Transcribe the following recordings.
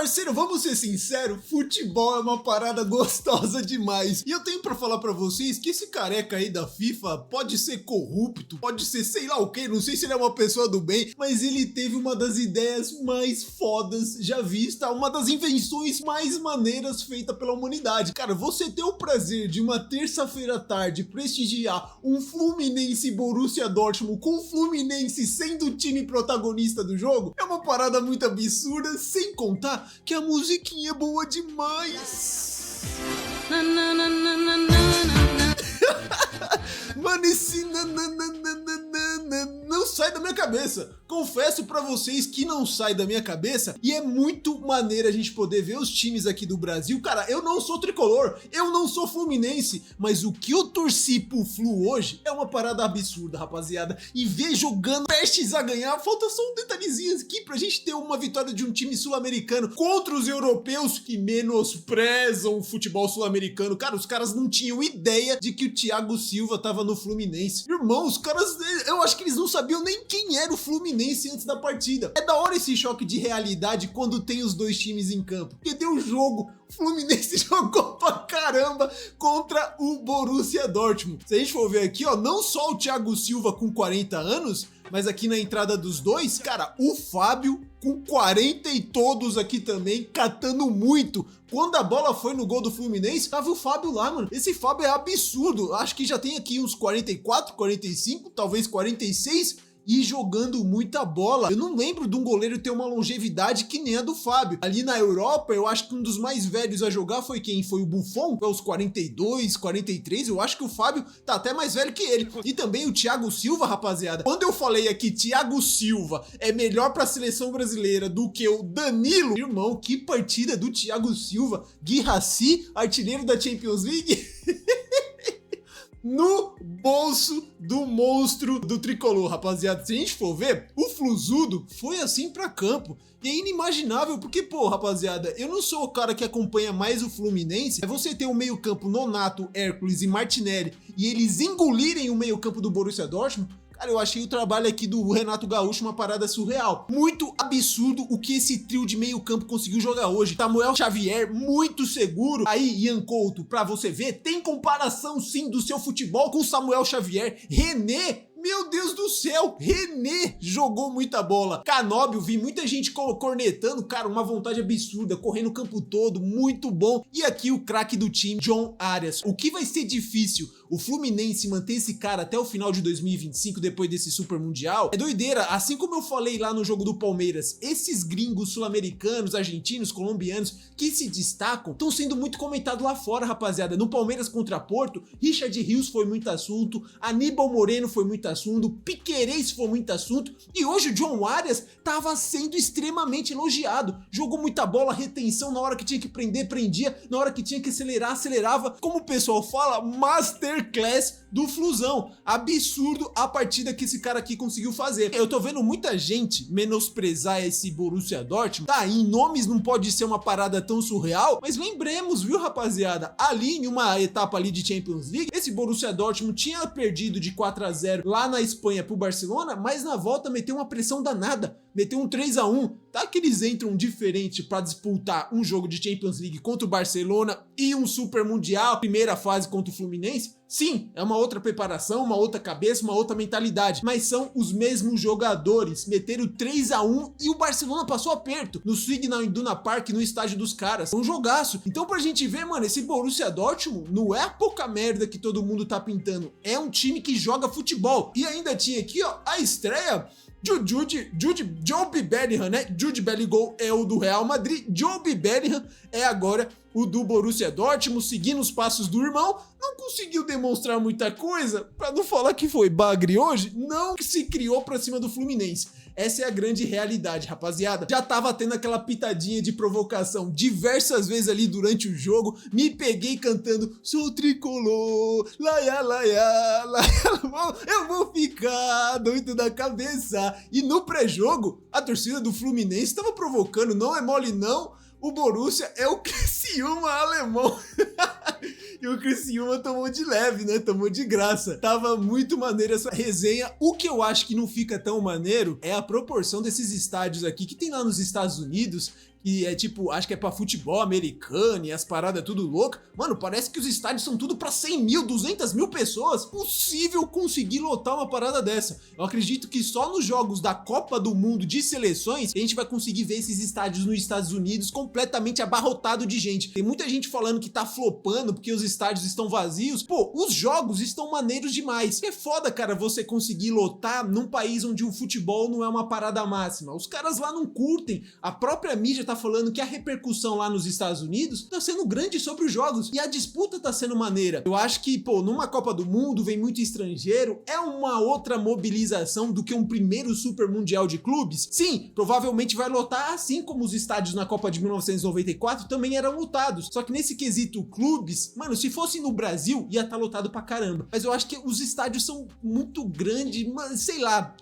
Parceiro, vamos ser sinceros, futebol é uma parada gostosa demais. E eu tenho pra falar pra vocês que esse careca aí da FIFA pode ser corrupto, pode ser sei lá o que, não sei se ele é uma pessoa do bem, mas ele teve uma das ideias mais fodas já vista, uma das invenções mais maneiras feita pela humanidade. Cara, você ter o prazer de uma terça-feira à tarde prestigiar um Fluminense Borussia Dortmund com o Fluminense sendo o time protagonista do jogo é uma parada muito absurda, sem contar que a musiquinha é boa demais. Mano, esse não sai da minha cabeça. Confesso pra vocês que não sai da minha cabeça e é muito maneiro a gente poder ver os times aqui do Brasil. Cara, eu não sou tricolor, eu não sou fluminense, mas o que eu torci pro Flu hoje é uma parada absurda, rapaziada. E ver jogando prestes a ganhar, falta só um detalhezinho aqui pra gente ter uma vitória de um time sul-americano contra os europeus que menosprezam o futebol sul-americano. Cara, os caras não tinham ideia de que o Thiago Silva tava no Fluminense. Irmão, os caras, eu acho que eles não sabiam nem quem era o Fluminense antes da partida. É da hora esse choque de realidade quando tem os dois times em campo, porque deu jogo. O Fluminense jogou pra caramba contra o Borussia Dortmund. Se a gente for ver aqui, ó, não só o Thiago Silva com 40 anos, mas aqui na entrada dos dois, cara, o Fábio com 40 e todos aqui também, catando muito. Quando a bola foi no gol do Fluminense, tava o Fábio lá, mano. Esse Fábio é absurdo. Acho que já tem aqui uns 44, 45, talvez 46... e jogando muita bola. Eu não lembro de um goleiro ter uma longevidade que nem a do Fábio. Ali na Europa, eu acho que um dos mais velhos a jogar foi quem? Foi o Buffon, aos 42, 43. Eu acho que o Fábio tá até mais velho que ele. E também o Thiago Silva, rapaziada. Quando eu falei aqui, Thiago Silva é melhor pra seleção brasileira do que o Danilo, irmão, que partida do Thiago Silva. Guirassy, artilheiro da Champions League. No bolso do monstro do tricolor, rapaziada. Se a gente for ver, o Fluzudo foi assim pra campo. E é inimaginável, porque, pô, rapaziada, eu não sou o cara que acompanha mais o Fluminense. É você ter um meio-campo Nonato, Hércules e Martinelli e eles engolirem o meio-campo do Borussia Dortmund. Cara, eu achei o trabalho aqui do Renato Gaúcho uma parada surreal. Muito absurdo o que esse trio de meio campo conseguiu jogar hoje. Samuel Xavier, muito seguro. Aí, Ian Couto, pra você ver, tem comparação sim do seu futebol com o Samuel Xavier. René, meu Deus do céu, René jogou muita bola. Canóbio, vi muita gente cornetando, cara, uma vontade absurda, correndo o campo todo, muito bom. E aqui o craque do time, John Arias. O que vai ser difícil o Fluminense manter esse cara até o final de 2025, depois desse Super Mundial, é doideira. Assim como eu falei lá no jogo do Palmeiras, esses gringos sul-americanos, argentinos, colombianos, que se destacam, estão sendo muito comentados lá fora, rapaziada. No Palmeiras contra Porto, Richard Rios foi muito assunto, Aníbal Moreno foi muito assunto, Piquerez foi muito assunto, e hoje o John Arias tava sendo extremamente elogiado. Jogou muita bola, retenção, na hora que tinha que prender, prendia, na hora que tinha que acelerar, acelerava. Como o pessoal fala, masterclass do Flusão. Absurdo a partida que esse cara aqui conseguiu fazer. Eu tô vendo muita gente menosprezar esse Borussia Dortmund. Tá, em nomes não pode ser uma parada tão surreal, mas lembremos, viu, rapaziada? Ali, em uma etapa ali de Champions League, esse Borussia Dortmund tinha perdido de 4-0 lá na Espanha pro Barcelona, mas na volta meteu uma pressão danada. Meteu um 3-1. Tá que eles entram diferente pra disputar um jogo de Champions League contra o Barcelona e um Super Mundial, primeira fase contra o Fluminense? Sim, é uma outra preparação, uma outra cabeça, uma outra mentalidade, mas são os mesmos jogadores. Meteram 3-1 e o Barcelona passou aperto no Signal Iduna Park, no estádio dos caras. Um jogaço. Então pra gente ver, mano, esse Borussia Dortmund não é a pouca merda que todo mundo tá pintando. É um time que joga futebol. E ainda tinha aqui, ó, a estreia Jobe Bellingham, né? Jude Bellingham é o do Real Madrid, Jobe Bellingham é agora o do Borussia Dortmund, seguindo os passos do irmão. Não conseguiu demonstrar muita coisa, pra não falar que foi bagre hoje, não se criou pra cima do Fluminense. Essa é a grande realidade, rapaziada. Já tava tendo aquela pitadinha de provocação diversas vezes ali durante o jogo. Me peguei cantando, sou tricolor, laia, laia, laia. Eu vou ficar doido da cabeça. E no pré-jogo, a torcida do Fluminense tava provocando, não é mole não. O Borussia é o Criciúma alemão. E o Criciúma tomou de leve, né? Tomou de graça. Tava muito maneiro essa resenha. O que eu acho que não fica tão maneiro é a proporção desses estádios aqui que tem lá nos Estados Unidos. e é tipo, acho que é pra futebol americano e as paradas tudo louca. Mano, parece que os estádios são tudo pra 100 mil, 200 mil pessoas. Possível conseguir lotar uma parada dessa. Eu acredito que só nos jogos da Copa do Mundo de seleções a gente vai conseguir ver esses estádios nos Estados Unidos completamente abarrotado de gente. Tem muita gente falando que tá flopando porque os estádios estão vazios. Pô, os jogos estão maneiros demais. É foda, cara, você conseguir lotar num país onde o futebol não é uma parada máxima. Os caras lá não curtem. A própria mídia tá falando que a repercussão lá nos Estados Unidos tá sendo grande sobre os jogos e a disputa tá sendo maneira. Eu acho que, pô, numa Copa do Mundo vem muito estrangeiro, é uma outra mobilização do que um primeiro Super Mundial de Clubes. Sim, provavelmente vai lotar, assim como os estádios na Copa de 1994 também eram lotados. Só que nesse quesito clubes, mano, se fosse no Brasil, ia estar lotado pra caramba. Mas eu acho que os estádios são muito grandes, sei lá,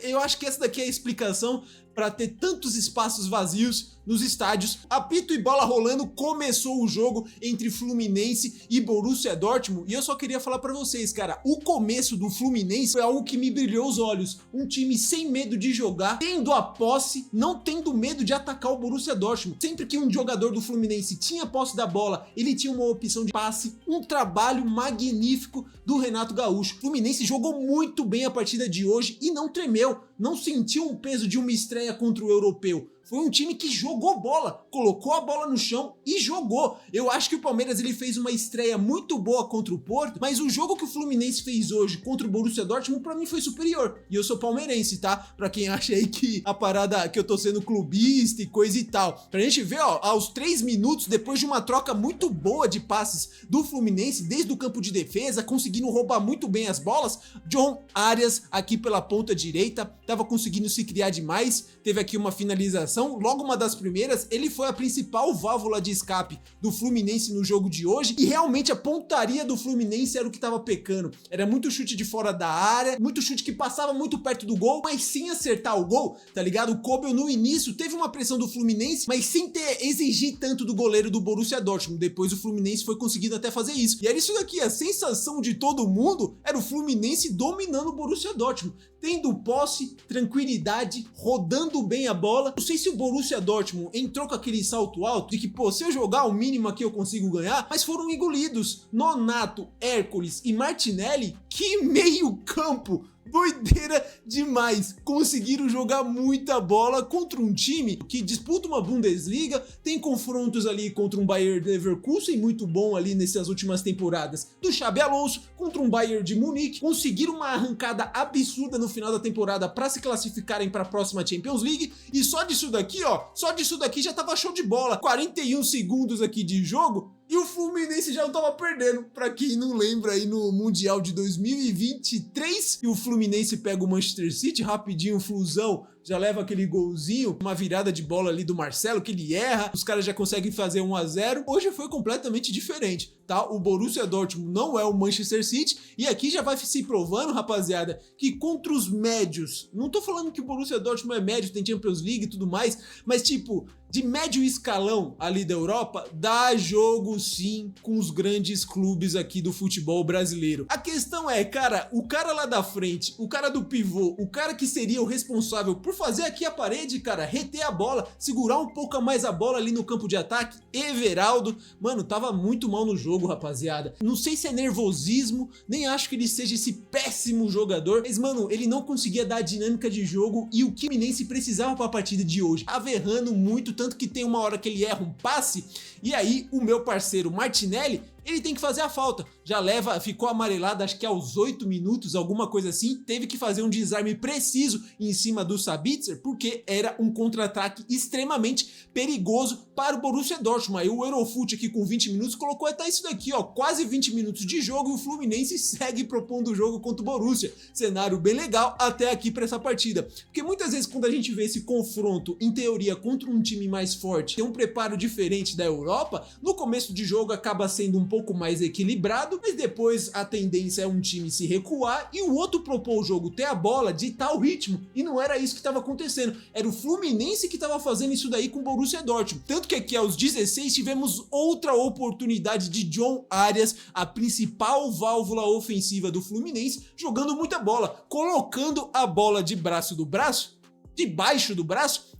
eu acho que essa daqui é a explicação para ter tantos espaços vazios nos estádios. Apito e bola rolando, começou o jogo entre Fluminense e Borussia Dortmund, e eu só queria falar para vocês, cara, o começo do Fluminense foi algo que me brilhou os olhos. Um time sem medo de jogar, tendo a posse, não tendo medo de atacar o Borussia Dortmund. Sempre que um jogador do Fluminense tinha posse da bola, ele tinha uma opção de passe, um trabalho magnífico do Renato Gaúcho. O Fluminense jogou muito bem a partida de hoje e não tremeu, não sentiu o peso de uma estreia contra o europeu. Foi um time que jogou bola, colocou a bola no chão e jogou. Eu acho que o Palmeiras ele fez uma estreia muito boa contra o Porto, mas o jogo que o Fluminense fez hoje contra o Borussia Dortmund pra mim foi superior. E eu sou palmeirense, tá? Pra quem acha aí que a parada que eu tô sendo clubista e coisa e tal. Pra gente ver, ó, aos 3 minutos, depois de uma troca muito boa de passes do Fluminense, desde o campo de defesa, conseguindo roubar muito bem as bolas, John Arias aqui pela ponta direita, tava conseguindo se criar demais, teve aqui uma finalização, logo uma das primeiras, ele foi a principal válvula de escape do Fluminense no jogo de hoje, e realmente a pontaria do Fluminense era o que tava pecando. Era muito chute de fora da área, muito chute que passava muito perto do gol, mas sem acertar o gol, tá ligado? O Kobel no início teve uma pressão do Fluminense, mas sem exigir tanto do goleiro do Borussia Dortmund. Depois o Fluminense foi conseguindo até fazer isso. E era isso daqui, a sensação de todo mundo era o Fluminense dominando o Borussia Dortmund, tendo posse, tranquilidade, rodando bem a bola. Não sei se o Borussia Dortmund entrou com aquele salto alto de que, pô, se eu jogar o mínimo aqui eu consigo ganhar, mas foram engolidos. Nonato, Hércules e Martinelli, que meio campo! Doideira demais, conseguiram jogar muita bola contra um time que disputa uma Bundesliga, tem confrontos ali contra um Bayer Leverkusen muito bom ali nessas últimas temporadas do Xabi Alonso, contra um Bayern de Munique, conseguiram uma arrancada absurda no final da temporada para se classificarem para a próxima Champions League, e só disso daqui, ó, só disso daqui já tava show de bola, 41 segundos aqui de jogo, e o Fluminense já não tava perdendo. Pra quem não lembra, aí no Mundial de 2023, e o Fluminense pega o Manchester City, rapidinho, Flusão, já leva aquele golzinho, uma virada de bola ali do Marcelo, que ele erra, os caras já conseguem fazer 1-0. Hoje foi completamente diferente, tá? O Borussia Dortmund não é o Manchester City, e aqui já vai se provando, rapaziada, que contra os médios, não tô falando que o Borussia Dortmund é médio, tem Champions League e tudo mais, mas tipo, de médio escalão ali da Europa, dá jogo sim com os grandes clubes aqui do futebol brasileiro. A questão é, cara, o cara lá da frente, o cara do pivô, o cara que seria o responsável por fazer aqui a parede, cara, reter a bola, segurar um pouco mais a bola ali no campo de ataque, Everaldo, mano, tava muito mal no jogo, rapaziada. Não sei se é nervosismo, nem acho que ele seja esse péssimo jogador, mas, mano, ele não conseguia dar a dinâmica de jogo e o que o Fluminense precisava pra partida de hoje, averrando muito, tanto que tem uma hora que ele erra um passe, e aí o meu parceiro Martinelli, ele tem que fazer a falta, já leva, ficou amarelado acho que aos 8 minutos, alguma coisa assim, teve que fazer um desarme preciso em cima do Sabitzer, porque era um contra-ataque extremamente perigoso para o Borussia Dortmund. Aí o Eurofoot aqui com 20 minutos colocou até isso daqui, ó, quase 20 minutos de jogo, e o Fluminense segue propondo o jogo contra o Borussia. Cenário bem legal até aqui para essa partida, porque muitas vezes quando a gente vê esse confronto, em teoria, contra um time mais forte, tem um preparo diferente da Europa, no começo de jogo acaba sendo um pouco mais equilibrado, mas depois a tendência é um time se recuar e o outro propor o jogo, ter a bola, ditar o ritmo, e não era isso que estava acontecendo, era o Fluminense que estava fazendo isso daí com o Borussia Dortmund, tanto que aqui aos 16 tivemos outra oportunidade de John Arias, a principal válvula ofensiva do Fluminense, jogando muita bola, colocando a bola debaixo do braço,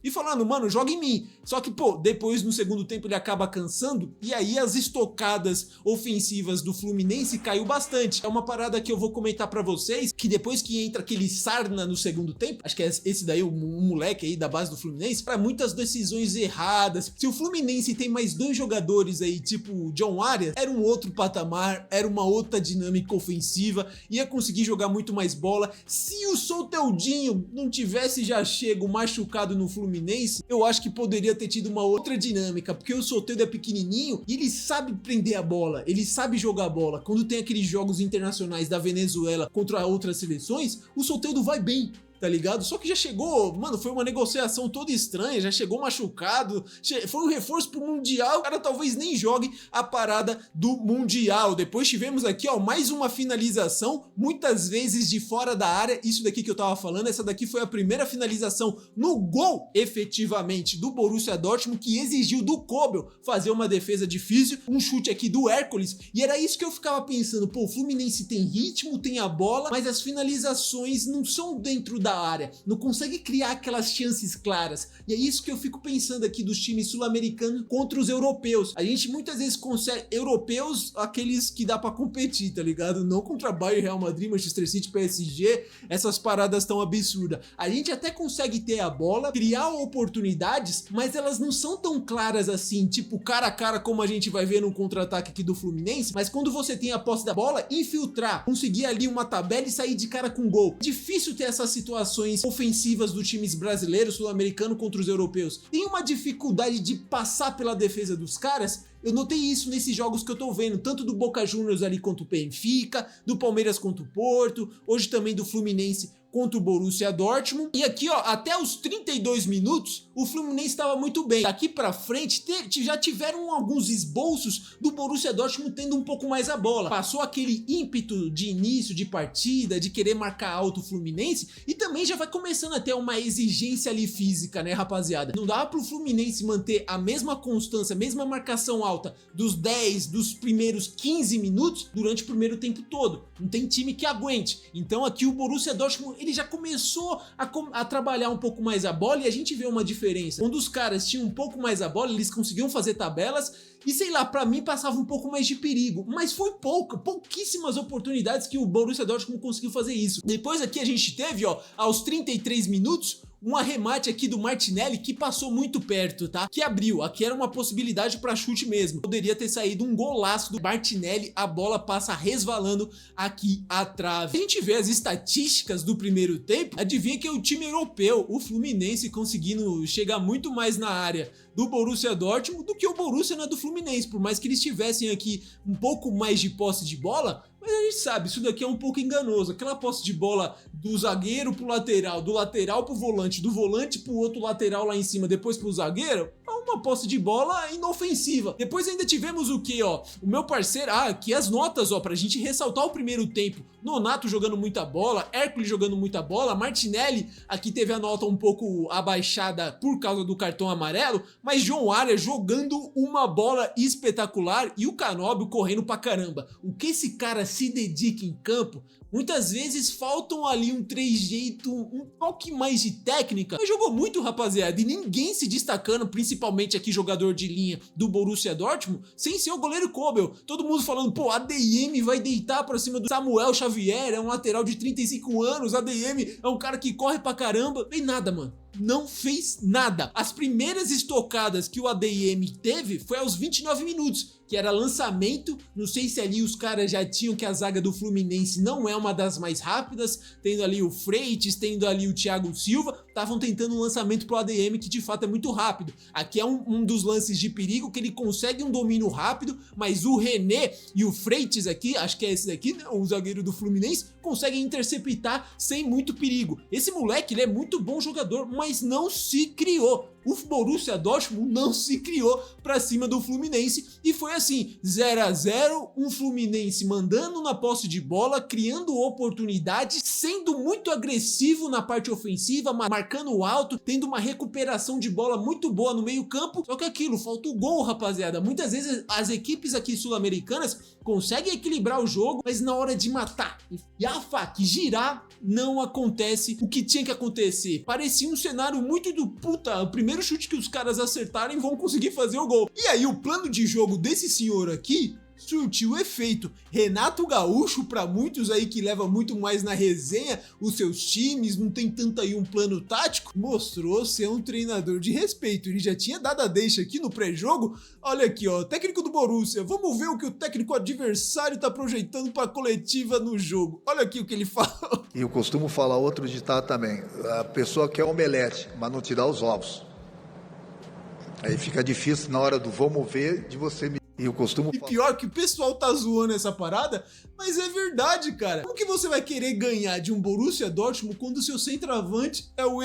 e falando, mano, joga em mim. Só que, pô, depois no segundo tempo ele acaba cansando e aí as estocadas ofensivas do Fluminense caiu bastante. É uma parada que eu vou comentar pra vocês, que depois que entra aquele Sarna no segundo tempo, acho que é esse daí, o moleque aí da base do Fluminense, para muitas decisões erradas. Se o Fluminense tem mais 2 jogadores aí, tipo o John Arias, era um outro patamar, era uma outra dinâmica ofensiva, ia conseguir jogar muito mais bola. Se o Soteudinho não tivesse já chego machucado no Fluminense, eu acho que poderia ter tido uma outra dinâmica, porque o Soteldo é pequenininho e ele sabe prender a bola, ele sabe jogar a bola. Quando tem aqueles jogos internacionais da Venezuela contra outras seleções, o Soteldo vai bem, tá ligado? Só que já chegou, mano, foi uma negociação toda estranha, já chegou machucado, foi um reforço pro Mundial, o cara talvez nem jogue a parada do Mundial. Depois tivemos aqui, ó, mais uma finalização, muitas vezes de fora da área, isso daqui que eu tava falando, essa daqui foi a primeira finalização no gol, efetivamente, do Borussia Dortmund, que exigiu do Kobel fazer uma defesa difícil, um chute aqui do Hércules, e era isso que eu ficava pensando, pô, o Fluminense tem ritmo, tem a bola, mas as finalizações não são dentro da área, não consegue criar aquelas chances claras, e é isso que eu fico pensando aqui dos times sul-americanos contra os europeus. A gente muitas vezes consegue, europeus, aqueles que dá pra competir, tá ligado? Não contra Bayern, Real Madrid, Manchester City, PSG, essas paradas tão absurdas. A gente até consegue ter a bola, criar oportunidades, mas elas não são tão claras assim, tipo cara a cara como a gente vai ver no contra-ataque aqui do Fluminense, mas quando você tem a posse da bola, infiltrar, conseguir ali uma tabela e sair de cara com gol. Difícil ter essa situação ofensivas dos times brasileiros, sul-americano contra os europeus. Tem uma dificuldade de passar pela defesa dos caras. Eu notei isso nesses jogos que eu tô vendo, tanto do Boca Juniors ali contra o Benfica, do Palmeiras contra o Porto, hoje também do Fluminense contra o Borussia Dortmund. E aqui, ó, até os 32 minutos, o Fluminense estava muito bem. Daqui pra frente, já tiveram alguns esboços do Borussia Dortmund tendo um pouco mais a bola. Passou aquele ímpeto de início de partida, de querer marcar alto o Fluminense, e também já vai começando a ter uma exigência ali física, né, rapaziada? Não dá pro Fluminense manter a mesma constância, a mesma marcação alta dos 10, dos primeiros 15 minutos durante o primeiro tempo todo. Não tem time que aguente. Então aqui o Borussia Dortmund, ele já começou a trabalhar um pouco mais a bola, e a gente vê uma diferença. Quando os caras tinham um pouco mais a bola, eles conseguiam fazer tabelas e, sei lá, pra mim passava um pouco mais de perigo, mas foi pouquíssimas oportunidades que o Borussia Dortmund conseguiu fazer isso. Depois aqui a gente teve, ó, aos 33 minutos, um arremate aqui do Martinelli que passou muito perto, tá? Que abriu, aqui era uma possibilidade para chute mesmo. Poderia ter saído um golaço do Martinelli, a bola passa resvalando aqui à trave. A gente vê as estatísticas do primeiro tempo, adivinha que é o time europeu, o Fluminense, conseguindo chegar muito mais na área do Borussia Dortmund do que o Borussia na do Fluminense, por mais que eles tivessem aqui um pouco mais de posse de bola. Mas a gente sabe, isso daqui é um pouco enganoso. Aquela posse de bola do zagueiro pro lateral, do lateral pro volante, do volante pro outro lateral lá em cima, depois pro zagueiro, é uma posse de bola inofensiva. Depois ainda tivemos o que, ó? O meu parceiro, aqui as notas, ó, pra gente ressaltar o primeiro tempo. Nonato jogando muita bola, Hércules jogando muita bola, Martinelli aqui teve a nota um pouco abaixada por causa do cartão amarelo, mas João Arias jogando uma bola espetacular e o Canóbio correndo pra caramba. O que esse cara se dedica em campo, muitas vezes faltam ali um trejeito, um toque mais de técnica, mas jogou muito, rapaziada, e ninguém se destacando, principalmente aqui jogador de linha do Borussia Dortmund, sem ser o goleiro Kobel. Todo mundo falando, pô, ADM vai deitar pra cima do Samuel Xavier, é um lateral de 35 anos, ADM é um cara que corre pra caramba. Tem nada, mano. Não fez nada. As primeiras estocadas que o ADM teve foi aos 29 minutos, que era lançamento. Não sei se ali os caras já tinham que a zaga do Fluminense não é uma das mais rápidas, tendo ali o Freitas, tendo ali o Thiago Silva, estavam tentando um lançamento pro ADM que de fato é muito rápido. Aqui é um dos lances de perigo que ele consegue um domínio rápido, mas o René e o Freitas aqui, acho que é esse daqui, né, o zagueiro do Fluminense, conseguem interceptar sem muito perigo. Esse moleque, ele é muito bom jogador, mas não se criou. o Borussia Dortmund não se criou pra cima do Fluminense e foi assim, 0-0, um Fluminense mandando na posse de bola, criando oportunidades, sendo muito agressivo na parte ofensiva, marcando alto, tendo uma recuperação de bola muito boa no meio campo, só que aquilo, falta o gol, rapaziada. Muitas vezes as equipes aqui sul-americanas conseguem equilibrar o jogo, mas na hora de matar, enfiar a faca e girar, não acontece o que tinha que acontecer. Parecia um cenário muito do puta, o primeiro chute que os caras acertarem vão conseguir fazer o gol. E aí o plano de jogo desse senhor aqui surtiu efeito. Renato Gaúcho, para muitos aí que leva muito mais na resenha os seus times, não tem tanto aí um plano tático, mostrou ser um treinador de respeito. Ele já tinha dado a deixa aqui no pré-jogo. Olha aqui, ó, técnico do Borussia, vamos ver o que o técnico adversário tá projetando para coletiva no jogo. Olha aqui o que ele falou. E eu costumo falar outro ditado também, a pessoa quer omelete, mas não te dá os ovos. Aí fica difícil na hora do vamos ver de você me... E pior que o pessoal tá zoando essa parada, mas é verdade, cara. Como que você vai querer ganhar de um Borussia Dortmund quando o seu centroavante é o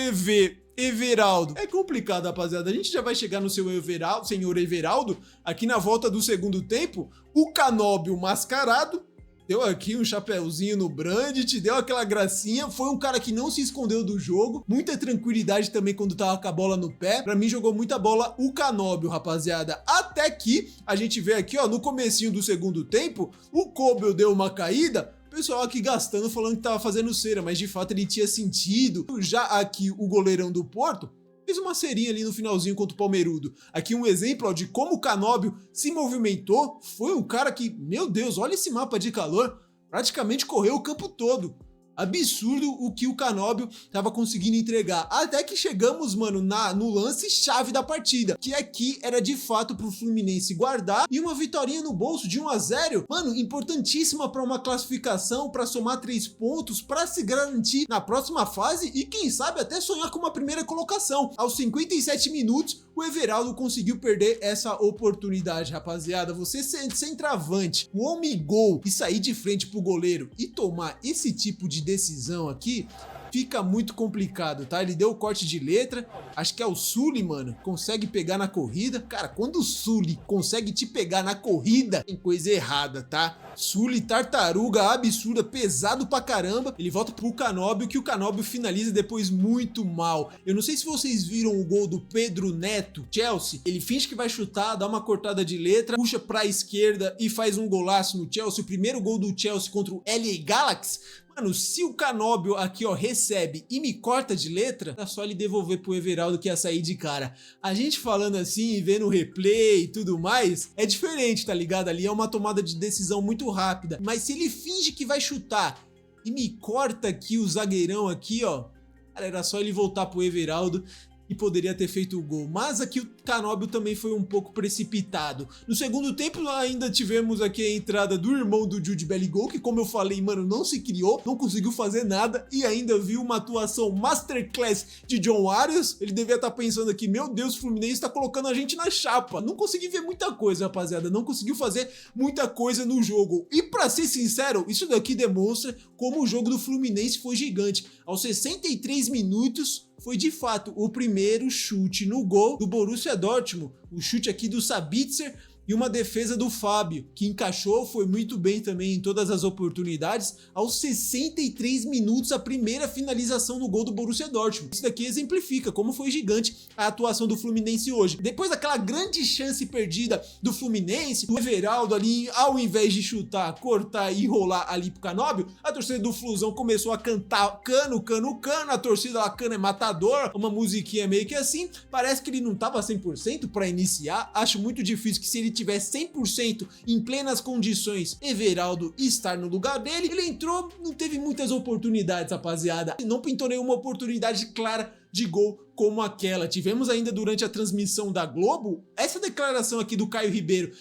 Everaldo? É complicado, rapaziada. A gente já vai chegar no seu Everaldo, senhor Everaldo, aqui na volta do segundo tempo. O Canóbio mascarado deu aqui um chapéuzinho no Brandt, deu aquela gracinha, foi um cara que não se escondeu do jogo, muita tranquilidade também quando tava com a bola no pé, pra mim jogou muita bola o Canóbio, rapaziada, até que a gente vê aqui, ó, no comecinho do segundo tempo, o Kobel deu uma caída, o pessoal aqui gastando, falando que tava fazendo cera, mas de fato ele tinha sentido, já aqui o goleirão do Porto, fez uma cerinha ali no finalzinho contra o Palmeirudo. Aqui um exemplo ó, de como o Canóbio se movimentou. Foi um cara que, meu Deus, olha esse mapa de calor. Praticamente correu o campo todo. Absurdo o que o Canóbio tava conseguindo entregar. Até que chegamos, mano, no lance chave da partida. Que aqui era de fato pro Fluminense guardar. E uma vitória no bolso de 1-0. Mano, importantíssima para uma classificação, para somar 3 pontos, para se garantir na próxima fase e quem sabe até sonhar com uma primeira colocação. Aos 57 minutos, o Everaldo conseguiu perder essa oportunidade, rapaziada. Você ser centroavante, o homem gol e sair de frente pro goleiro e tomar esse tipo de decisão aqui, fica muito complicado, tá? Ele deu o corte de letra, acho que é o Sully, mano, consegue pegar na corrida. Cara, quando o Sully consegue te pegar na corrida, tem coisa errada, tá? Sully, tartaruga, absurda, pesado pra caramba. Ele volta pro Canóbio, que o Canóbio finaliza depois muito mal. Eu não sei se vocês viram o gol do Pedro Neto, Chelsea. Ele finge que vai chutar, dá uma cortada de letra, puxa pra esquerda e faz um golaço no Chelsea. O primeiro gol do Chelsea contra o LA Galaxy. Mano, se o Canóbio aqui, ó, recebe e me corta de letra, é só ele devolver pro Everaldo que ia sair de cara. A gente falando assim e vendo o replay e tudo mais, é diferente, tá ligado? Ali é uma tomada de decisão muito rápida. Mas se ele finge que vai chutar e me corta aqui o zagueirão aqui, ó, cara, era só ele voltar pro Everaldo e poderia ter feito o gol. Mas aqui o Canóbio também foi um pouco precipitado. No segundo tempo ainda tivemos aqui a entrada do irmão do Jude Bellingham, que como eu falei, mano, não se criou, não conseguiu fazer nada e ainda viu uma atuação masterclass de John Arias. Ele devia estar pensando aqui, meu Deus, o Fluminense tá colocando a gente na chapa. Não consegui ver muita coisa, rapaziada, não conseguiu fazer muita coisa no jogo. E pra ser sincero, isso daqui demonstra como o jogo do Fluminense foi gigante. Aos 63 minutos, foi de fato o primeiro chute no gol do Borussia Dortmund, o chute aqui do Sabitzer e uma defesa do Fábio, que encaixou, foi muito bem também em todas as oportunidades. Aos 63 minutos, a primeira finalização no gol do Borussia Dortmund. Isso daqui exemplifica como foi gigante a atuação do Fluminense hoje. Depois daquela grande chance perdida do Fluminense, o Everaldo ali, ao invés de chutar, cortar e rolar ali pro Canóbio, a torcida do Flusão começou a cantar cano, cano, cano, a torcida lá, cano é matador, uma musiquinha meio que assim. Parece que ele não tava 100% para iniciar, acho muito difícil que se ele tiver 100% em plenas condições, Everaldo estar no lugar dele. Ele entrou, não teve muitas oportunidades, rapaziada. Não pintou nenhuma oportunidade clara de gol como aquela. Tivemos ainda durante a transmissão da Globo essa declaração aqui do Caio Ribeiro,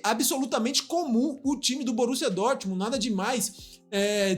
absolutamente comum o time do Borussia Dortmund, nada demais.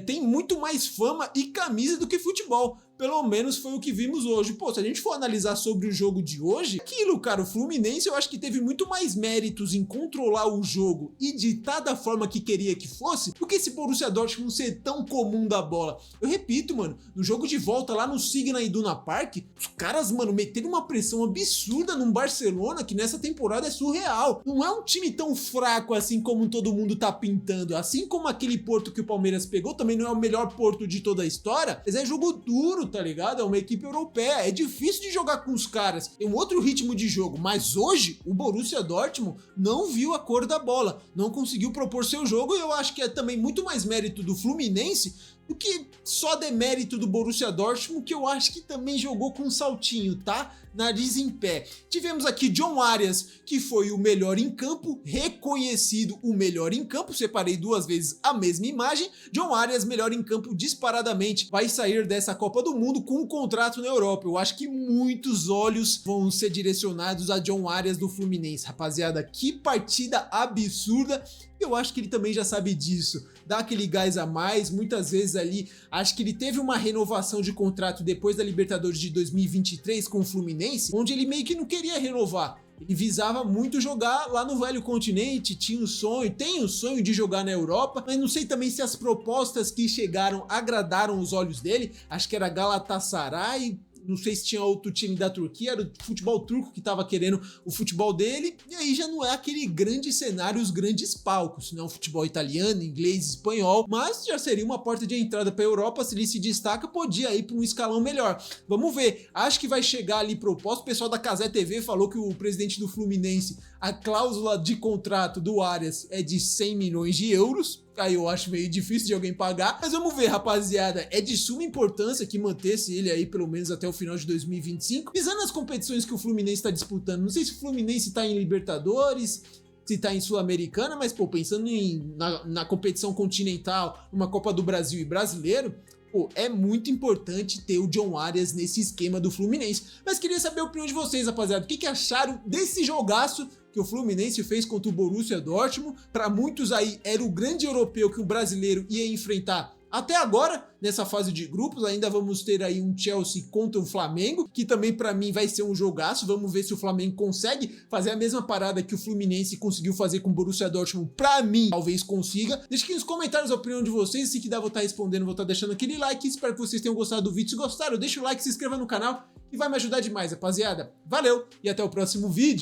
Tem muito mais fama e camisa do que futebol. Pelo menos foi o que vimos hoje. Pô, se a gente for analisar sobre o jogo de hoje, aquilo, cara, o Fluminense eu acho que teve muito mais méritos em controlar o jogo e ditar da forma que queria que fosse, do que esse Borussia Dortmund ser tão comum da bola. Eu repito, mano, no jogo de volta lá no Signal Iduna Park, os caras caras, mano, meteram uma pressão absurda num Barcelona que nessa temporada é surreal. Não é um time tão fraco assim como todo mundo tá pintando. Assim como aquele Porto que o Palmeiras pegou, também não é o melhor Porto de toda a história, mas é jogo duro, tá ligado? É uma equipe europeia, é difícil de jogar com os caras. Tem um outro ritmo de jogo, mas hoje o Borussia Dortmund não viu a cor da bola, não conseguiu propor seu jogo e eu acho que é também muito mais mérito do Fluminense do que só demérito do Borussia Dortmund, que eu acho que também jogou com um saltinho, tá? Nariz em pé. Tivemos aqui John Arias, que foi o melhor em campo, reconhecido o melhor em campo, separei duas vezes a mesma imagem. John Arias, melhor em campo disparadamente, vai sair dessa Copa do Mundo com um contrato na Europa. Eu acho que muitos olhos vão ser direcionados a John Arias do Fluminense. Rapaziada, que partida absurda. Eu acho que ele também já sabe disso, dá aquele gás a mais, muitas vezes ali, acho que ele teve uma renovação de contrato depois da Libertadores de 2023 com o Fluminense, onde ele meio que não queria renovar. Ele visava muito jogar lá no velho continente, tinha um sonho, tem o sonho de jogar na Europa, mas não sei também se as propostas que chegaram agradaram os olhos dele, acho que era Galatasaray, não sei se tinha outro time da Turquia, era o futebol turco que tava querendo o futebol dele, e aí já não é aquele grande cenário, os grandes palcos, não é um futebol italiano, inglês, espanhol, mas já seria uma porta de entrada para a Europa, se ele se destaca, podia ir para um escalão melhor. Vamos ver, acho que vai chegar ali proposta, o pessoal da Cazé TV falou que o presidente do Fluminense, a cláusula de contrato do Arias é de 100 milhões de euros, aí eu acho meio difícil de alguém pagar, mas vamos ver, rapaziada, é de suma importância que mantesse ele aí pelo menos até o final de 2025, visando as competições que o Fluminense está disputando. Não sei se o Fluminense tá em Libertadores, se tá em Sul-Americana, mas pô, pensando na competição continental, uma Copa do Brasil e Brasileiro, pô, é muito importante ter o John Arias nesse esquema do Fluminense. Mas queria saber a opinião de vocês, rapaziada, o que acharam desse jogaço que o Fluminense fez contra o Borussia Dortmund? Para muitos aí era o grande europeu que o brasileiro ia enfrentar até agora, nessa fase de grupos. Ainda vamos ter aí um Chelsea contra o Flamengo, que também para mim vai ser um jogaço. Vamos ver se o Flamengo consegue fazer a mesma parada que o Fluminense conseguiu fazer com o Borussia Dortmund. Para mim, talvez consiga. Deixa aqui nos comentários a opinião de vocês. Se que dá, vou estar respondendo, vou estar deixando aquele like. Espero que vocês tenham gostado do vídeo. Se gostaram, deixa o like, se inscreva no canal, que vai me ajudar demais, rapaziada. Valeu e até o próximo vídeo.